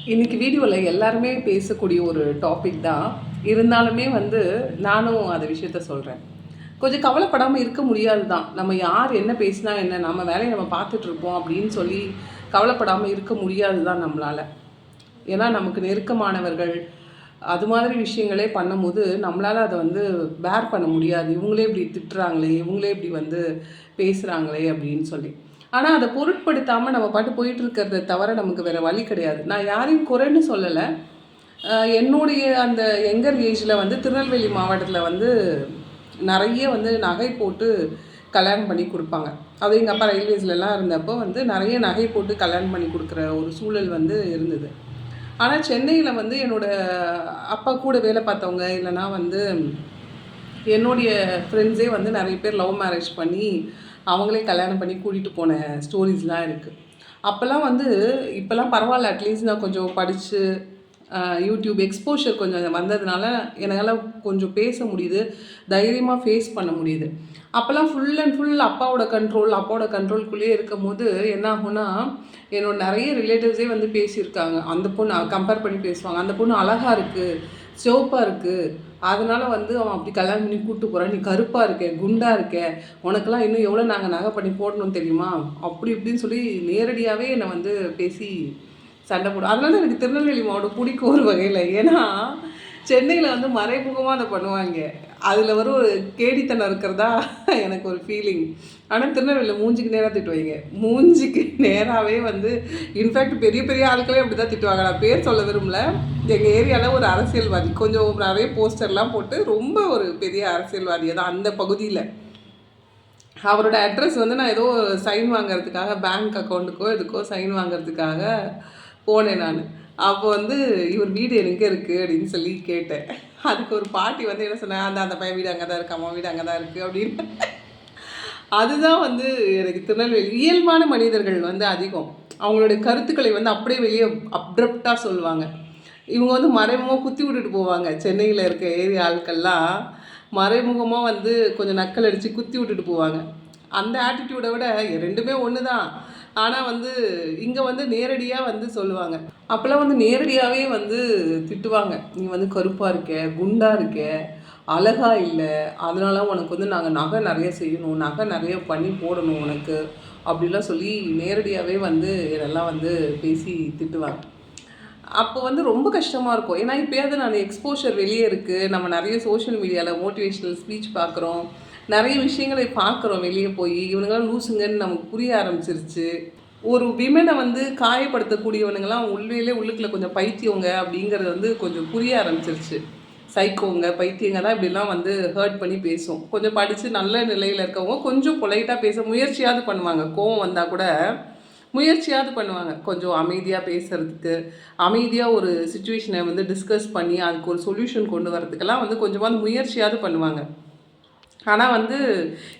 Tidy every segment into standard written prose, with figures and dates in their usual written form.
இன்றைக்கி வீடியோவில் எல்லாருமே பேசக்கூடிய ஒரு டாபிக் தான். இருந்தாலுமே நானும் அந்த விஷயத்த சொல்கிறேன். கொஞ்சம் கவலைப்படாமல் இருக்க முடியாது தான். நம்ம யார் என்ன பேசினா என்ன, நம்ம வேலையை நம்ம பார்த்துட்ருப்போம் அப்படின்னு சொல்லி கவலைப்படாமல் இருக்க முடியாது தான் நம்மளால். ஏன்னா நமக்கு நெருக்கமானவர்கள் அது மாதிரி விஷயங்களே பண்ணும்போது நம்மளால் அதை பேர் பண்ண முடியாது. இவங்களே இப்படி திட்டுறாங்களே, இவங்களே இப்படி பேசுகிறாங்களே அப்படின்னு சொல்லி. ஆனால் அதை பொருட்படுத்தாமல் நம்ம பாட்டு போயிட்டு இருக்கிறத தவிர நமக்கு வேறு வழி கிடையாது. நான் யாரையும் குறைன்னு சொல்லலை. என்னுடைய அந்த யங்கர் ஏஜில் திருநெல்வேலி மாவட்டத்தில் நிறைய நகை போட்டு கல்யாணம் பண்ணி கொடுப்பாங்க. அதுவும் எங்கள் அப்பா ரயில்வேஸ்லலாம் இருந்தப்போ நிறைய நகை போட்டு கல்யாணம் பண்ணி கொடுக்குற ஒரு சூழல் இருந்தது. ஆனால் சென்னையில் என்னோடய அப்பா கூட வேலை பார்த்தவங்க இல்லைனா என்னுடைய ஃப்ரெண்ட்ஸே நிறைய பேர் லவ் மேரேஜ் பண்ணி அவங்களே கல்யாணம் பண்ணி கூட்டிகிட்டு போன ஸ்டோரிஸ்லாம் இருக்குது. அப்போல்லாம் இப்போல்லாம் பரவாயில்ல, அட்லீஸ்ட் நான் கொஞ்சம் படித்து யூடியூப் எக்ஸ்போஷர் கொஞ்சம் வந்ததுனால என்னால் கொஞ்சம் பேச முடியுது, தைரியமாக ஃபேஸ் பண்ண முடியுது. அப்போல்லாம் ஃபுல் அண்ட் ஃபுல் அப்பாவோட கண்ட்ரோல்குள்ளேயே இருக்கும் போது என்ன ஆகும்னா, என்னோட நிறைய ரிலேட்டிவ்ஸே பேசியிருக்காங்க. அந்த பொண்ணு கம்பேர் பண்ணி பேசுவாங்க, அந்த பொண்ணு அழகாக இருக்குது, சிவப்பாக இருக்குது, அதனால் அவன் அப்படி கல்யாணம் பண்ணி கூப்பிட்டு போகிறான், நீ கருப்பாக இருக்க, குண்டாக இருக்க, உனக்கெல்லாம் இன்னும் எவ்வளோ நாங்கள் நகை பண்ணி போடணும் தெரியுமா, அப்படி இப்படின்னு சொல்லி நேரடியாகவே என்னை பேசி சண்டை போடும். அதனால எனக்கு திருநெல்வேலி மாவட்டம் பிடிக்கும் ஒரு வகையில். ஏன்னா சென்னையில் மறைமுகமாக அதை பண்ணுவாங்க, அதில் ஒரு கேடித்தனம் இருக்கிறதா எனக்கு ஒரு ஃபீலிங். ஆனால் திருநெல்வேலியில் மூஞ்சிக்கு நேராக திட்டுவாங்க, மூஞ்சிக்கு நேராகவே இன்ஃபேக்ட் பெரிய பெரிய ஆட்களே அப்படி தான் திட்டுவாங்க. நான் பேர் சொல்ல விரும்பல. எங்கள் ஏரியாவில் ஒரு அரசியல்வாதி கொஞ்சம் நிறைய போஸ்டர்லாம் போட்டு ரொம்ப ஒரு பெரிய அரசியல்வாதியை தான் அந்த பகுதியில். அவரோட அட்ரஸ் நான் ஏதோ சைன் வாங்கிறதுக்காக பேங்க் அக்கௌண்ட்டுக்கோ எதுக்கோ சைன் வாங்கிறதுக்காக போனேன் நான். அப்போ இவர் வீடு எங்கே இருக்குது அப்படின்னு சொல்லி கேட்டேன். அதுக்கு ஒரு பாட்டி என்ன சொன்னாங்க, அந்த பையன் வீடு அங்கே தான் இருக்குது, அம்மா வீடு அங்கே தான் இருக்குது அப்படின்னு. அதுதான் எனக்கு திருநெல்வேலி இயல்பான மனிதர்கள் அதிகம். அவங்களுடைய கருத்துக்களை அப்படியே வெளியே அப்ரப்டாக சொல்லுவாங்க. இவங்க மறைமுகமாக குத்தி விட்டுட்டு போவாங்க. சென்னையில் இருக்க ஏரியா ஆட்கள்லாம் மறைமுகமாக கொஞ்சம் நக்கல் அடித்து குத்தி விட்டுட்டு போவாங்க. அந்த ஆட்டிடியூடை விட ரெண்டுமே ஒன்று தான். ஆனால் இங்கே நேரடியாக சொல்லுவாங்க. அப்போல்லாம் நேரடியாகவே திட்டுவாங்க, நீ கருப்பாக இருக்க, குண்டாக இருக்க, அழகா இல்லை, அதனால உனக்கு நாங்கள் நகை நிறைய செய்யணும், நகை நிறைய பண்ணி போடணும் உனக்கு, அப்படிலாம் சொல்லி நேரடியாகவே இதெல்லாம் பேசி திட்டுவாங்க. அப்போ ரொம்ப கஷ்டமாக இருக்கும். ஏன்னா இப்போயாவது நான் எக்ஸ்போஷர் வெளியே இருக்குது, நம்ம நிறைய சோஷியல் மீடியாவில் மோட்டிவேஷ்னல் ஸ்பீச் பார்க்குறோம், நிறைய விஷயங்களை பார்க்குறோம் வெளியே போய். இவனுங்களாம் லூசுங்கன்னு நமக்கு புரிய ஆரம்பிச்சிருச்சு. ஒரு விமனை காயப்படுத்தக்கூடியவனுங்களாம் உண்மையிலே உள்ளுக்குள்ளே கொஞ்சம் பைத்தியவங்க அப்படிங்கிறது கொஞ்சம் புரிய ஆரம்பிச்சிருச்சு. சைக்கோங்க பைத்தியங்க தான் இப்படிலாம் ஹர்ட் பண்ணி பேசும். கொஞ்சம் படித்து நல்ல நிலையில் இருக்கவங்க கொஞ்சம் பொலைட்டாக பேச முயற்சியாவது பண்ணுவாங்க. கோவம் வந்தால் கூட முயற்சியாவது பண்ணுவாங்க, கொஞ்சம் அமைதியாக பேசுகிறதுக்கு, அமைதியாக ஒரு சுச்சுவேஷனை டிஸ்கஸ் பண்ணி அதுக்கு ஒரு சொல்யூஷன் கொண்டு வரதுக்கெல்லாம் கொஞ்சமாவது முயற்சியாவது பண்ணுவாங்க. ஆனால்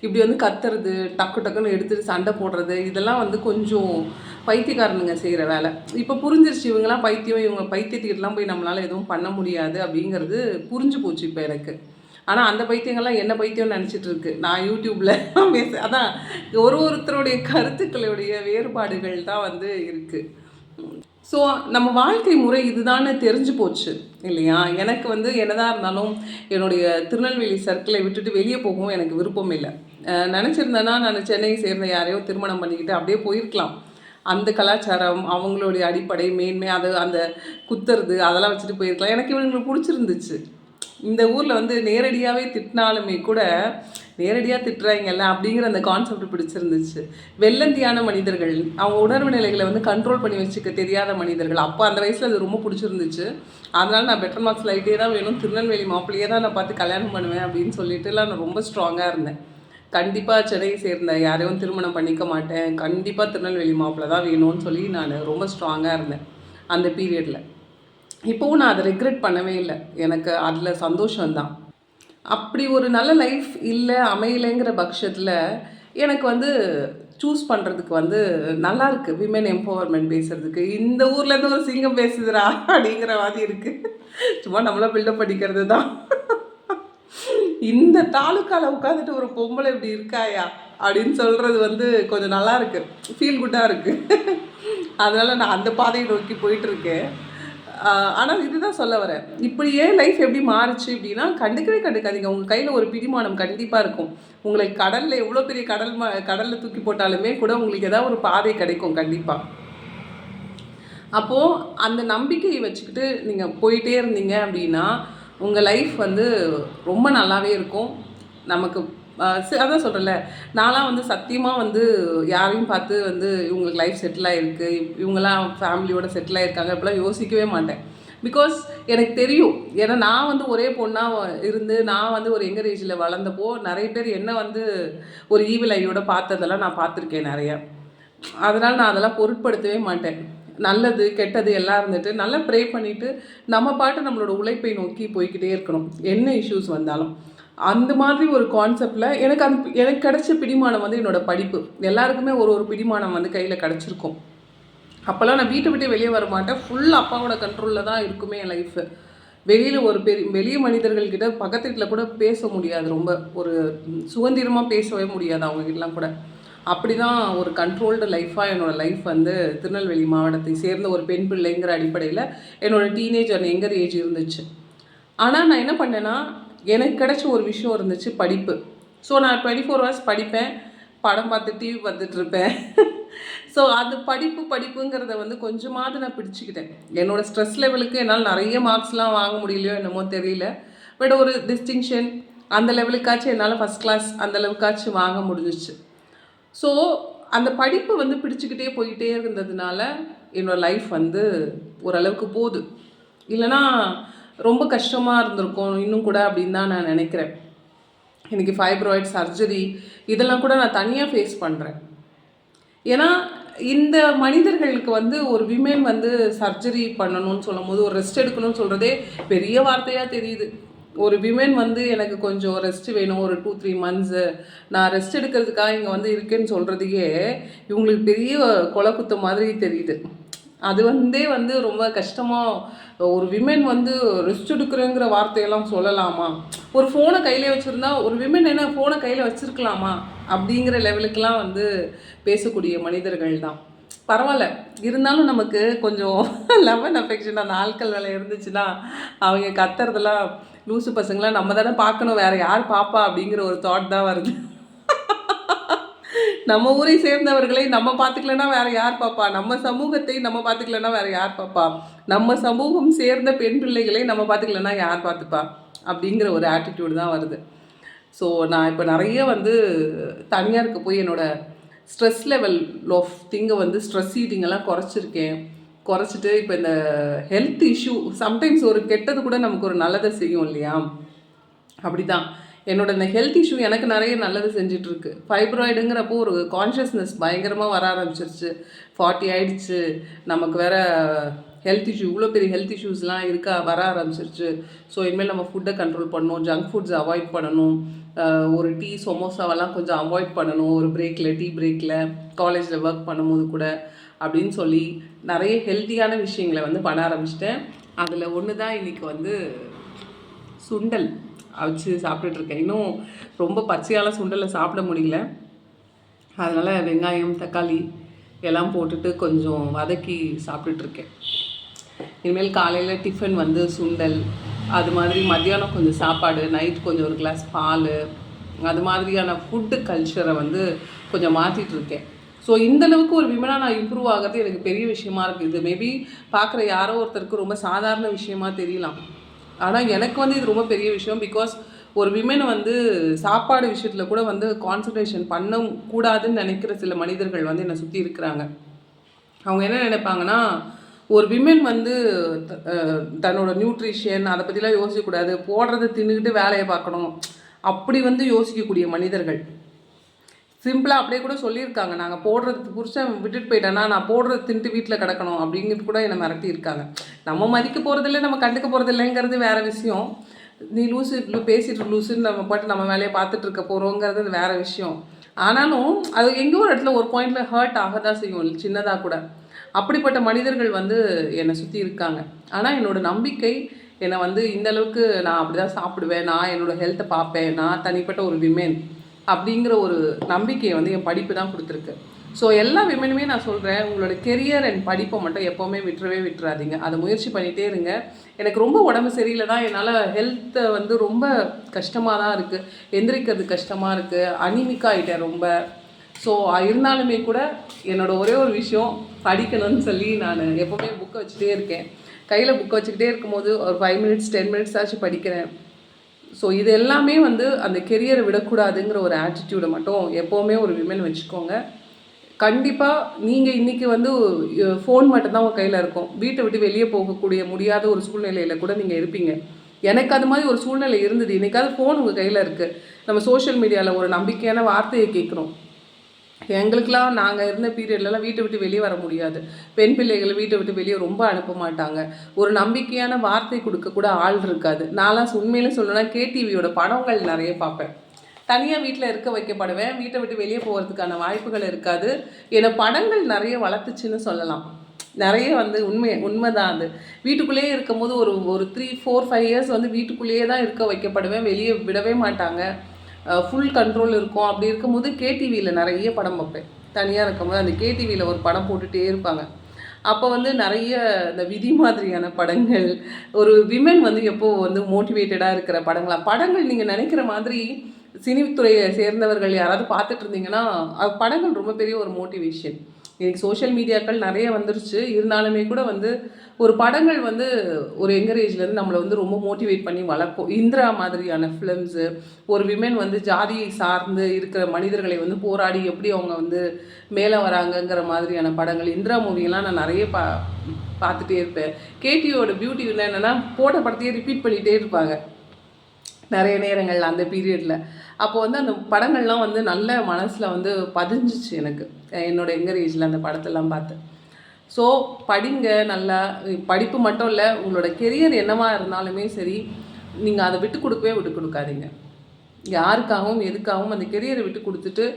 இப்படி கத்துறது, டக்கு டக்குன்னு எடுத்துகிட்டு சண்டை போடுறது, இதெல்லாம் கொஞ்சம் பைத்தியக்காரனுங்க செய்கிற வேலை. இப்போ புரிஞ்சிருச்சு, இவங்கெல்லாம் பைத்தியம், இவங்க பைத்தியத்துக்கிட்டலாம் போய் நம்மளால் எதுவும் பண்ண முடியாது அப்படிங்கிறது புரிஞ்சு போச்சு இப்போ எனக்கு. ஆனால் அந்த பைத்தியங்கள்லாம் என்ன பைத்தியம்னு நினச்சிட்டு இருக்கு. நான் யூடியூப்பில் அதான் ஒருத்தருடைய கருத்துக்களுடைய வேறுபாடுகள் தான் இருக்குது. ஸோ நம்ம வாழ்க்கை முறை இதுதானே தெரிஞ்சு போச்சு இல்லையா. எனக்கு என்னதான் இருந்தாலும் என்னுடைய திருநெல்வேலி சர்க்கிளை விட்டுட்டு வெளியே போகவும் எனக்கு விருப்பம் இல்லை. நினச்சிருந்தேன்னா நான் சென்னையை சேர்ந்த யாரையோ திருமணம் பண்ணிக்கிட்டு அப்படியே போயிருக்கலாம். அந்த கலாச்சாரம், அவங்களுடைய அடிப்படை மேன்மை, அது அந்த குத்துறது அதெல்லாம் வச்சுட்டு போயிருக்கலாம். எனக்கு இவங்களுக்கு பிடிச்சிருந்துச்சு. இந்த ஊரில் நேரடியாகவே திட்டினாலுமே கூட நேரடியாக திட்டுறாங்கல்ல அப்படிங்கிற அந்த கான்செப்ட் பிடிச்சிருந்துச்சு. வெள்ளந்தியான மனிதர்கள், அவங்க உணர்வு நிலைகளை கண்ட்ரோல் பண்ணி வச்சுக்க தெரியாத மனிதர்கள், அப்போ அந்த வயசில் அது ரொம்ப பிடிச்சிருந்துச்சு. அதனால் நான் பெட்டர் மார்க்ஸ் லைட்டே தான் வேணும், திருநெல்வேலி மாப்பிள்ளையே தான் நான் பார்த்து கல்யாணம் பண்ணுவேன் அப்படின்னு சொல்லிட்டுலாம் நான் ரொம்ப ஸ்ட்ராங்காக இருந்தேன். கண்டிப்பாக சென்னையை சேர்ந்த யாரையும் திருமணம் பண்ணிக்க மாட்டேன், கண்டிப்பாக திருநெல்வேலி மாப்பிள்ளை தான் வேணும்னு சொல்லி நான் ரொம்ப ஸ்ட்ராங்காக இருந்தேன் அந்த பீரியடில். இப்போவும் நான் அதை ரெக்ரெட் பண்ணவே இல்லை, எனக்கு அதில் சந்தோஷம்தான். அப்படி ஒரு நல்ல லைஃப் இல்லை அமையலைங்கிற பட்சத்தில் எனக்கு சூஸ் பண்ணுறதுக்கு நல்லாயிருக்கு. விமென் எம்பவர்மெண்ட் பேசுகிறதுக்கு இந்த ஊர்லேருந்து ஒரு சிங்கம் பேசுதுரா அப்படிங்கிற மாதிரி இருக்குது. சும்மா நம்மளாம் பில்டப் பண்ணிக்கிறது தான். இந்த தாலுக்காவில் உட்காந்துட்டு ஒரு பொம்பளை இப்படி இருக்காயா அப்படின்னு சொல்கிறது கொஞ்சம் நல்லா இருக்குது, ஃபீல் குட்டாக இருக்குது. அதனால் நான் அந்த பாதையை நோக்கி போயிட்டுருக்கேன். ஆனால் இதுதான் சொல்ல வரேன். இப்படியே லைஃப் எப்படி மாறுச்சு அப்படின்னா, கண்டுக்கவே கண்டுக்காதீங்க. உங்கள் கையில் ஒரு பிடிமானம் கண்டிப்பாக இருக்கும். உங்களை கடலில் எவ்வளோ பெரிய கடலில் தூக்கி போட்டாலுமே கூட உங்களுக்கு ஏதாவது ஒரு பாதை கிடைக்கும் கண்டிப்பாக. அப்போது அந்த நம்பிக்கையை வச்சுக்கிட்டு நீங்கள் போயிட்டே இருந்தீங்க அப்படின்னா உங்கள் லைஃப் வந்து ரொம்ப நல்லாவே இருக்கும். நமக்கு அதான் சொல்கிறேன்ல, நான்லாம் வந்து சத்தியமாக வந்து யாரையும் பார்த்து வந்து இவங்களுக்கு லைஃப் செட்டில் ஆகிருக்கு, இவங்கெல்லாம் ஃபேமிலியோட செட்டில் ஆகிருக்காங்க இப்படிலாம் யோசிக்கவே மாட்டேன். பிகாஸ் எனக்கு தெரியும். ஏன்னா நான் வந்து ஒரே பொண்ணாக இருந்து நான் வந்து ஒரு யங்கர் ஏஜில் வளர்ந்தப்போ நிறைய பேர் என்ன வந்து ஒரு ஈவில் ஐயோட பார்த்ததெல்லாம் நான் பார்த்துருக்கேன் நிறையா. அதனால் நான் அதெல்லாம் பொருட்படுத்தவே மாட்டேன். நல்லது கெட்டது எல்லாம் இருந்துட்டு நல்லா ப்ரே பண்ணிவிட்டு நம்ம பாட்டு நம்மளோட உழைப்பை நோக்கி போய்கிட்டே இருக்கணும், என்ன இஷ்யூஸ் வந்தாலும். அந்த மாதிரி ஒரு கான்செப்டில் எனக்கு கிடைச்ச பிடிமானம் வந்து என்னோடய படிப்பு. எல்லாருக்குமே ஒரு ஒரு பிடிமானம் வந்து கையில் கிடச்சிருக்கும். அப்போல்லாம் நான் வீட்டை விட்டு வெளியே வர மாட்டேன். ஃபுல் அப்பாவோட கண்ட்ரோலில் தான் இருக்குமே என் லைஃபு. வெளியில் ஒரு வெளிய மனிதர்கள்கிட்ட பக்கத்து வீட்டில் கூட பேச முடியாது. ரொம்ப ஒரு சுதந்திரமாக பேசவே முடியாது அவங்ககிட்டலாம் கூட. அப்படி தான் ஒரு கண்ட்ரோல்டு லைஃபாக என்னோடய லைஃப் வந்து திருநெல்வேலி மாவட்டத்தை சேர்ந்த ஒரு பெண் பிள்ளைங்கிற அடிப்படையில் என்னோடய டீனேஜ் அண்ட் யங்கர் ஏஜ் இருந்துச்சு. ஆனால் நான் என்ன பண்ணேன்னா, எனக்கு கிடைச்ச ஒரு விஷயம் இருந்துச்சு, படிப்பு. ஸோ நான் 24 ஹவர்ஸ் படிப்பேன், படம் பார்த்து டிவி பார்த்துட்ருப்பேன். ஸோ அது படிப்புங்கிறத வந்து கொஞ்சமாவது நான் பிடிச்சிக்கிட்டேன். என்னோடய ஸ்ட்ரெஸ் லெவலுக்கு என்னால் நிறைய மார்க்ஸ்லாம் வாங்க முடியலையோ என்னமோ தெரியல. பட் ஒரு டிஸ்டிங்ஷன் அந்த லெவலுக்காச்சும் என்னால் ஃபஸ்ட் கிளாஸ் அந்த அளவுக்காச்சும் வாங்க முடிஞ்சிச்சு. ஸோ அந்த படிப்பு வந்து பிடிச்சிக்கிட்டே போயிட்டே இருந்ததுனால என்னோடய லைஃப் வந்து ஓரளவுக்கு போகுது. இல்லைனா ரொம்ப கஷ்டமாக இருந்திருக்கும் இன்னும் கூட அப்படின்னு தான் நான் நினைக்கிறேன். எனக்கு ஃபைப்ராய்ட் சர்ஜரி இதெல்லாம் கூட நான் தனியாக ஃபேஸ் பண்ணுறேன். ஏன்னா இந்த மனிதர்களுக்கு வந்து ஒரு விமென் வந்து சர்ஜரி பண்ணணும்னு சொல்லும் போது ஒரு ரெஸ்ட் எடுக்கணும்னு சொல்கிறதே பெரிய வார்த்தையாக தெரியுது. ஒரு விமென் வந்து எனக்கு கொஞ்சம் ரெஸ்ட் வேணும், ஒரு 2-3 மந்த்ஸு நான் ரெஸ்ட் எடுக்கிறதுக்காக இங்கே வந்து இருக்கேன்னு சொல்கிறதுக்கே இவங்களுக்கு பெரிய கொலை குத்த மாதிரி தெரியுது. அது வந்து ரொம்ப கஷ்டமாக ஒரு விமென் வந்து ரெஸ்ட் எடுக்கிறேங்கிற வார்த்தையெல்லாம் சொல்லலாமா? ஒரு ஃபோனை கையில் வச்சுருந்தா ஒரு விமென் என்ன ஃபோனை கையில் வச்சுருக்கலாமா அப்படிங்கிற லெவலுக்கெலாம் வந்து பேசக்கூடிய மனிதர்கள் தான். பரவாயில்ல, இருந்தாலும் நமக்கு கொஞ்சம் லவ் அண்ட் அஃபெக்ஷன் அந்த ஆட்கள் வேலை இருந்துச்சுன்னா அவங்க கத்துறதெல்லாம் லூசு பசங்களாம் நம்ம தானே பார்க்கணும், வேறு யார் பாப்பா அப்படிங்கிற ஒரு தாட் தான் வருது. நம்ம ஊரை சேர்ந்தவர்களை நம்ம பார்த்துக்கலன்னா வேறு யார் பாப்பா, நம்ம சமூகத்தை நம்ம பார்த்துக்கலன்னா வேறு யார் பாப்பா, நம்ம சமூகம் சேர்ந்த பெண் பிள்ளைகளை நம்ம பார்த்துக்கலன்னா யார் பார்த்துப்பா அப்படிங்கிற ஒரு ஆட்டிடியூடு தான் வருது. ஸோ நான் இப்போ நிறைய வந்து தனியாருக்கு போய் என்னோடய ஸ்ட்ரெஸ் லெவல் ஆஃப் திங்கை வந்து ஸ்ட்ரெஸ் ஈட்டிங்கெல்லாம் குறைச்சிட்டு இப்போ இந்த ஹெல்த் இஷ்யூ சம்டைம்ஸ் ஒரு கெட்டது கூட நமக்கு ஒரு நல்லதை செய்யும் இல்லையா? அப்படி தான் என்னோட இந்த ஹெல்த் இஷ்யூ எனக்கு நிறைய நல்லது செஞ்சிட்ருக்கு. ஃபைப்ராய்டுங்கிறப்போ ஒரு கான்ஷியஸ்னஸ் பயங்கரமாக வர ஆரம்பிச்சிருச்சு. 40 ஆகிடுச்சு, நமக்கு வேறு ஹெல்த் இஷ்யூ இவ்வளோ பெரிய ஹெல்த் இஷ்யூஸ்லாம் வர ஆரம்பிச்சிருச்சு. ஸோ இனிமேல் நம்ம ஃபுட்டை கண்ட்ரோல் பண்ணணும், ஜங்க் ஃபுட்ஸ் அவாய்ட் பண்ணணும், ஒரு டீ சமோசாவெல்லாம் கொஞ்சம் அவாய்ட் பண்ணணும் ஒரு டீ பிரேக்கில் காலேஜில் ஒர்க் பண்ணும்போது கூட அப்படின்னு சொல்லி நிறைய ஹெல்த்தியான விஷயங்களை வந்து பண்ண ஆரம்பிச்சிட்டேன். அதில் ஒன்று தான் இன்றைக்கி வந்து சுண்டல் வச்சு சாப்பிட்டுட்ருக்கேன். இன்னும் ரொம்ப பச்சையால் சுண்டலை சாப்பிட முடியல. அதனால் வெங்காயம் தக்காளி எல்லாம் போட்டுட்டு கொஞ்சம் வதக்கி சாப்பிட்டுட்ருக்கேன். இனிமேல் காலையில் டிஃபன் வந்து சுண்டல், அது மாதிரி மத்தியானம் கொஞ்சம் சாப்பாடு, நைட் கொஞ்சம் ஒரு கிளாஸ் பால், அது மாதிரியான ஃபுட்டு கல்ச்சரை வந்து கொஞ்சம் மாற்றிட்டுருக்கேன். ஸோ இந்தளவுக்கு ஒரு விமனாக நான் இம்ப்ரூவ் ஆகிறது எனக்கு பெரிய விஷயமா இருக்குது. இது மேபி பார்க்குற யாரோ ஒருத்தருக்கு ரொம்ப சாதாரண விஷயமாக தெரியலாம். ஆனால் எனக்கு வந்து இது ரொம்ப பெரிய விஷயம். பிகாஸ் ஒரு விமெனை வந்து சாப்பாடு விஷயத்தில் கூட வந்து கான்சன்ட்ரேஷன் பண்ணக்கூடாதுன்னு நினைக்கிற சில மனிதர்கள் வந்து என்னை சுற்றி இருக்கிறாங்க. அவங்க என்ன நினைப்பாங்கன்னா, ஒரு விமென் வந்து தன்னோட நியூட்ரிஷன் அதை பற்றிலாம் யோசிக்கக்கூடாது, போடுறதை தின்னுக்கிட்டு வேலையை பார்க்கணும், அப்படி வந்து யோசிக்கக்கூடிய மனிதர்கள். சிம்பிளாக அப்படியே கூட சொல்லியிருக்காங்க, நாங்கள் போடுறது புருஷன் விட்டுட்டு போயிட்டேன்னா நான் போடுறது தின்ட்டு வீட்டில் கிடக்கணும் அப்படிங்கிறது கூட என்னை மிரட்டியிருக்காங்க. நம்ம மதிக்க போகிறதில்ல, நம்ம கண்டுக்க போகிறதில்லைங்கிறது வேறு விஷயம். நீ லூஸு பேசிட்டு லூஸுன்னு நம்ம பாட்டு நம்ம வேலையை பார்த்துட்டு இருக்க போகிறோங்கிறது அது வேறு விஷயம். ஆனாலும் அது எங்கேயோ ஒரு இடத்துல ஒரு பாயிண்டில் ஹர்ட் ஆக தான் செய்யும், சின்னதாக கூட. அப்படிப்பட்ட மனிதர்கள் வந்து என்னை சுற்றி இருக்காங்க. ஆனால் என்னோடய நம்பிக்கை என்னை வந்து இந்தளவுக்கு நான் அப்படி தான் சாப்பிடுவேன், நான் என்னோடய ஹெல்த்தை பார்ப்பேன், நான் தனிப்பட்ட ஒரு விமென் அப்படிங்கிற ஒரு நம்பிக்கையை வந்து என் படிப்பு தான் கொடுத்துருக்கு. ஸோ எல்லா விமனுமே நான் சொல்கிறேன், உங்களோட கெரியர் அண்ட் படிப்பை மட்டும் எப்போவுமே விட்டுறாதீங்க. அதை முயற்சி பண்ணிகிட்டே இருங்க. எனக்கு ரொம்ப உடம்பு சரியில்லை தான், என்னால் ஹெல்த்தை வந்து ரொம்ப கஷ்டமாக தான் இருக்குது, எந்திரிக்கிறது கஷ்டமாக இருக்குது, அனிமிக்காக ஆகிட்டேன் ரொம்ப. ஸோ இருந்தாலுமே கூட என்னோடய ஒரே ஒரு விஷயம், படிக்கணும்னு சொல்லி நான் எப்போவுமே புக்கை வச்சுட்டே இருக்கேன். கையில் புக்கை வச்சுக்கிட்டே இருக்கும்போது ஒரு 5 மினிட்ஸ் 10 மினிட்ஸ் ஆச்சு படிக்கிறேன். ஸோ இது எல்லாமே வந்து அந்த கெரியரை விடக்கூடாதுங்கிற ஒரு ஆட்டிடியூடை மட்டும் எப்போவுமே ஒரு விமன் வச்சுக்கோங்க. கண்டிப்பாக நீங்கள் இன்றைக்கி வந்து ஃபோன் மட்டும்தான் உங்கள் கையில் இருக்கும், வீட்டை விட்டு வெளியே போகக்கூடிய முடியாத ஒரு சூழ்நிலையில் கூட நீங்கள் இருப்பீங்க. எனக்கு அது மாதிரி ஒரு சூழ்நிலை இருந்தது. இன்றைக்காவது ஃபோன் உங்கள் கையில் இருக்குது, நம்ம சோஷியல் மீடியாவில் ஒரு நம்பிக்கையான வார்த்தையை கேட்குறோம். எங்களுக்கெலாம் நாங்கள் இருந்த பீரியட்லலாம் வீட்டை விட்டு வெளியே வர முடியாது. பெண் பிள்ளைகளை வீட்டை விட்டு வெளியே ரொம்ப அனுப்ப மாட்டாங்க. ஒரு நம்பிக்கையான வார்த்தை கொடுக்க கூட ஆள் இருக்காது. நான்லாம் உண்மையிலே சொல்லணும்னா கேடிவியோட படங்கள் நிறைய பார்ப்பேன். தனியாக வீட்டில் இருக்க வைக்கப்படுவேன். வீட்டை விட்டு வெளியே போகிறதுக்கான வாய்ப்புகள் இருக்காது. என்னை படங்கள் நிறைய வளர்த்துச்சுன்னு சொல்லலாம். நிறைய வந்து உண்மைதான் அது. வீட்டுக்குள்ளேயே இருக்கும்போது ஒரு 3, 4, 5 இயர்ஸ் வந்து வீட்டுக்குள்ளேயே தான் இருக்க வைக்கப்படுவேன். வெளியே விடவே மாட்டாங்க. ஃபுல் கண்ட்ரோல் இருக்கும். அப்படி இருக்கும்போது கேடிவியில் நிறைய படம் பார்ப்பேன். தனியாக இருக்கும்போது அந்த கேடிவியில் ஒரு படம் போட்டுகிட்டே இருப்பாங்க. அப்போ வந்து நிறைய இந்த விதி மாதிரியான படங்கள், ஒரு விமன் வந்து எப்போது வந்து மோட்டிவேட்டடாக இருக்கிற படங்கள் நீங்கள் நினைக்கிற மாதிரி சினித்துறையை சேர்ந்தவர்கள் யாராவது பார்த்துட்டு இருந்தீங்கன்னா, படங்கள் ரொம்ப பெரிய ஒரு மோட்டிவேஷன். இன்றைக்கி சோஷியல் மீடியாக்கள் நிறைய வந்துருச்சு. இருந்தாலுமே கூட வந்து ஒரு படங்கள் வந்து ஒரு யங்கர் ஏஜ்லேருந்து நம்மளை வந்து ரொம்ப மோட்டிவேட் பண்ணி வளர்க்கும். இந்திரா மாதிரியான ஃபிலிம்ஸு, ஒரு விமன் வந்து ஜாதியை சார்ந்து இருக்கிற மனிதர்களை வந்து போராடி எப்படி அவங்க வந்து மேலே வராங்கங்கிற மாதிரியான படங்கள். இந்திரா மூவியெல்லாம் நான் நிறைய பார்த்துட்டே இருப்பேன். கேடிவியோட பியூட்டி என்னென்னா, போட்ட படத்தையே ரிப்பீட் பண்ணிகிட்டே இருப்பாங்க நிறைய நேரங்கள் அந்த பீரியடில். அப்போ வந்து அந்த படங்கள்லாம் வந்து நல்ல மனசில் வந்து பதிஞ்சிச்சு எனக்கு, என்னோடய யங்கர் ஏஜில் அந்த படத்தெல்லாம் பார்த்து. ஸோ படிங்க நல்லா. படிப்பு மட்டும் இல்லை, உங்களோட கெரியர் என்னவாக இருந்தாலுமே சரி, நீங்கள் அதை விட்டு கொடுக்காதீங்க. யாருக்காகவும் எதுக்காகவும் அந்த கெரியரை விட்டு கொடுத்துட்டு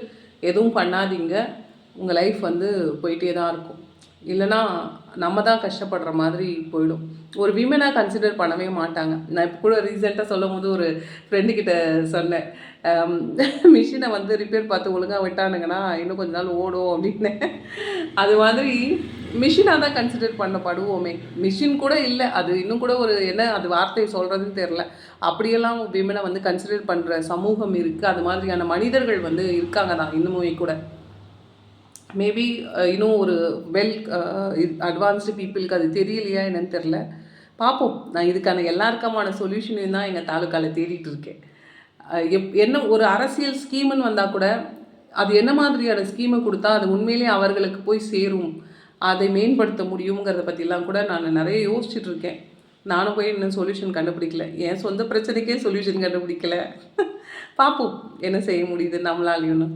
எதுவும் பண்ணாதீங்க. உங்கள் லைஃப் வந்து போயிட்டே தான் இருக்கும். இல்லைனா நம்ம தான் கஷ்டப்படுற மாதிரி போயிடும். ஒரு விமனாக கன்சிடர் பண்ணவே மாட்டாங்க. நான் இப்போ கூட ரீசெண்டாக சொல்லும் போது ஒரு ஃப்ரெண்டுக்கிட்ட சொன்னேன், மிஷினை வந்து ரிப்பேர் பார்த்து ஒழுங்காக விட்டானுங்கன்னா இன்னும் கொஞ்ச நாள் ஓடும் அப்படின்னு. அது மாதிரி மிஷினாக தான் கன்சிடர் பண்ணப்படுவோமே. மிஷின் கூட இல்லை, அது இன்னும் கூட ஒரு என்ன அது வார்த்தை சொல்கிறதுன்னு தெரில. அப்படியெல்லாம் விமனை வந்து கன்சிடர் பண்ணுற சமூகம் இருக்குது. அது மாதிரியான மனிதர்கள் வந்து இருக்காங்க தான் இன்னுமே கூட. மேபி இன்னும் ஒரு அட்வான்ஸ்டு பீப்புளுக்கு அது தெரியலையா என்னன்னு தெரில. பார்ப்போம். நான் இதுக்கான எல்லாருக்குமான சொல்யூஷனையும் தான் எங்கள் தாலுக்காவில் தேடிட்டு இருக்கேன். என்ன ஒரு அரசியல் ஸ்கீமுன்னு வந்தால் கூட அது என்ன மாதிரியான ஸ்கீமை கொடுத்தா அது உண்மையிலே அவர்களுக்கு போய் சேரும், அதை மேம்படுத்த முடியுங்கிறத பற்றிலாம் கூட நான் நிறைய யோசிச்சுட்ருக்கேன். நானும் போய் இன்னும் சொல்யூஷன் கண்டுபிடிக்கல. என் சொந்த பிரச்சனைக்கே சொல்யூஷன் கண்டுபிடிக்கல. பார்ப்போம் என்ன செய்ய முடியுது நம்மளாலையும்.